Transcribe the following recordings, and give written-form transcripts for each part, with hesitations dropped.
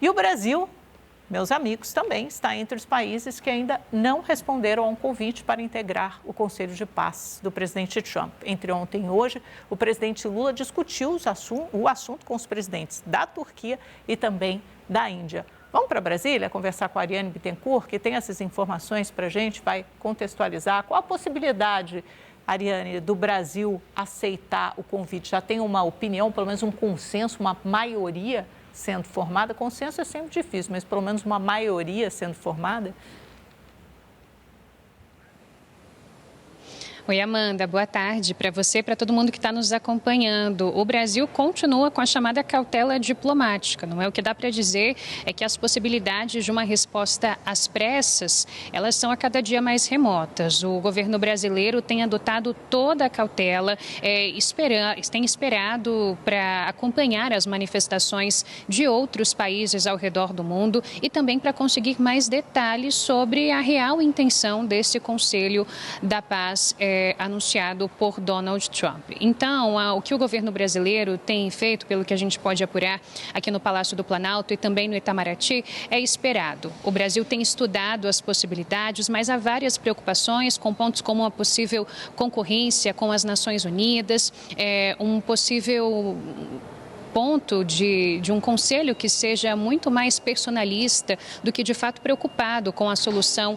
E o Brasil, meus amigos, também está entre os países que ainda não responderam a um convite para integrar o Conselho de Paz do presidente Trump. Entre ontem e hoje, o presidente Lula discutiu o assunto com os presidentes da Turquia e também da Índia. Vamos para Brasília conversar com a Ariane Bittencourt, que tem essas informações para a gente, vai contextualizar. Qual a possibilidade, Ariane, do Brasil aceitar o convite? Já tem uma opinião, pelo menos um consenso, uma maioria sendo formada? Consenso é sempre difícil, mas pelo menos uma maioria sendo formada? Oi, Amanda, boa tarde para você e para todo mundo que está nos acompanhando. O Brasil continua com a chamada cautela diplomática, não é? O que dá para dizer é que as possibilidades de uma resposta às pressas, elas são a cada dia mais remotas. O governo brasileiro tem adotado toda a cautela, tem esperado para acompanhar as manifestações de outros países ao redor do mundo e também para conseguir mais detalhes sobre a real intenção desse Conselho da Paz anunciado por Donald Trump. Então, o que o governo brasileiro tem feito, pelo que a gente pode apurar aqui no Palácio do Planalto e também no Itamaraty, é esperado. O Brasil tem estudado as possibilidades, mas há várias preocupações com pontos como a possível concorrência com as Nações Unidas, um possível ponto de um conselho que seja muito mais personalista do que, de fato, preocupado com a solução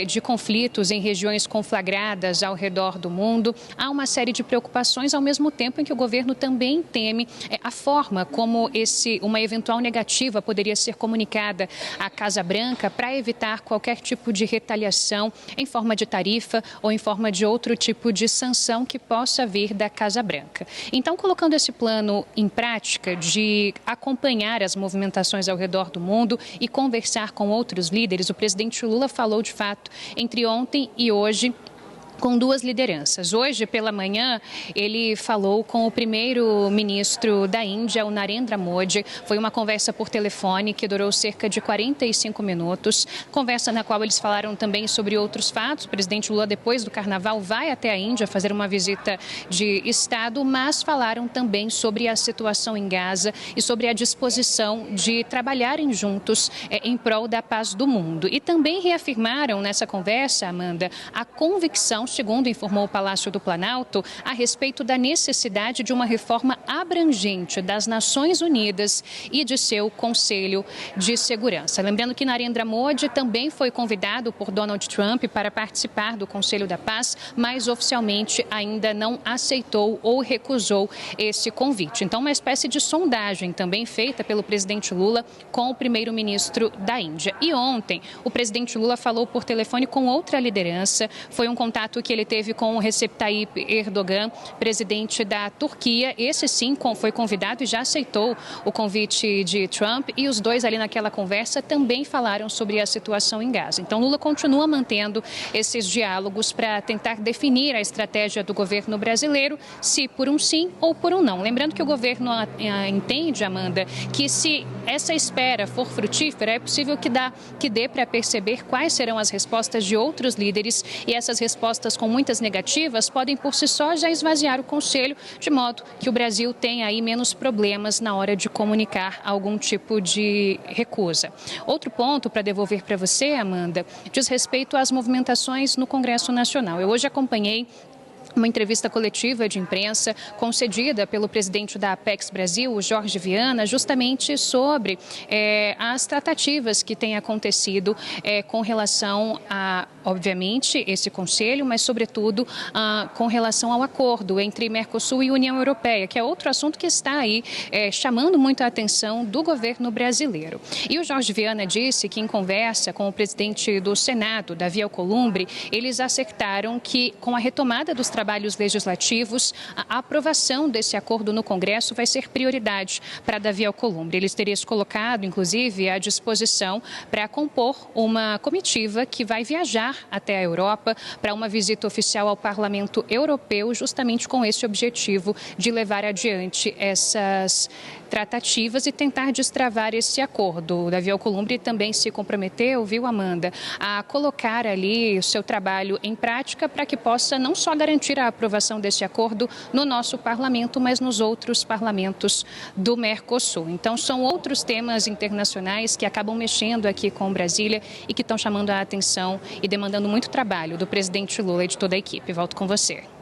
de conflitos em regiões conflagradas ao redor do mundo. Há uma série de preocupações, ao mesmo tempo em que o governo também teme a forma como uma eventual negativa poderia ser comunicada à Casa Branca para evitar qualquer tipo de retaliação em forma de tarifa ou em forma de outro tipo de sanção que possa vir da Casa Branca. Então, colocando esse plano em prática, de acompanhar as movimentações ao redor do mundo e conversar com outros líderes, o presidente Lula falou, de fato, entre ontem e hoje, com duas lideranças. Hoje, pela manhã, ele falou com o primeiro-ministro da Índia, o Narendra Modi. Foi uma conversa por telefone que durou cerca de 45 minutos. Conversa na qual eles falaram também sobre outros fatos. O presidente Lula, depois do Carnaval, vai até a Índia fazer uma visita de Estado, mas falaram também sobre a situação em Gaza e sobre a disposição de trabalharem juntos em prol da paz do mundo. E também reafirmaram nessa conversa, Amanda, a convicção, segundo informou o Palácio do Planalto, a respeito da necessidade de uma reforma abrangente das Nações Unidas e de seu Conselho de Segurança. Lembrando que Narendra Modi também foi convidado por Donald Trump para participar do Conselho da Paz, mas oficialmente ainda não aceitou ou recusou esse convite. Então, uma espécie de sondagem também feita pelo presidente Lula com o primeiro-ministro da Índia. E ontem, o presidente Lula falou por telefone com outra liderança. Foi um contato que ele teve com o Recep Tayyip Erdogan, presidente da Turquia. Esse sim foi convidado e já aceitou o convite de Trump, e os dois ali naquela conversa também falaram sobre a situação em Gaza. Então Lula continua mantendo esses diálogos para tentar definir a estratégia do governo brasileiro, se por um sim ou por um não. Lembrando que o governo entende, Amanda, que se essa espera for frutífera, é possível que dê para perceber quais serão as respostas de outros líderes, e essas respostas com muitas negativas podem por si só já esvaziar o Conselho, de modo que o Brasil tenha aí menos problemas na hora de comunicar algum tipo de recusa. Outro ponto para devolver para você, Amanda, diz respeito às movimentações no Congresso Nacional. Eu hoje acompanhei uma entrevista coletiva de imprensa concedida pelo presidente da Apex Brasil, o Jorge Viana, justamente sobre as tratativas que têm acontecido com relação a, obviamente, esse conselho, mas, sobretudo, com relação ao acordo entre Mercosul e União Europeia, que é outro assunto que está aí chamando muito a atenção do governo brasileiro. E o Jorge Viana disse que, em conversa com o presidente do Senado, Davi Alcolumbre, eles acertaram que, com a retomada dos trabalhos legislativos, a aprovação desse acordo no Congresso vai ser prioridade para Davi Alcolumbre. Ele teria se colocado, inclusive, à disposição para compor uma comitiva que vai viajar até a Europa para uma visita oficial ao Parlamento Europeu, justamente com esse objetivo de levar adiante tratativas e tentar destravar esse acordo. O Davi Alcolumbre também se comprometeu, viu, Amanda, a colocar ali o seu trabalho em prática para que possa não só garantir a aprovação desse acordo no nosso parlamento, mas nos outros parlamentos do Mercosul. Então, são outros temas internacionais que acabam mexendo aqui com Brasília e que estão chamando a atenção e demandando muito trabalho do presidente Lula e de toda a equipe. Volto com você.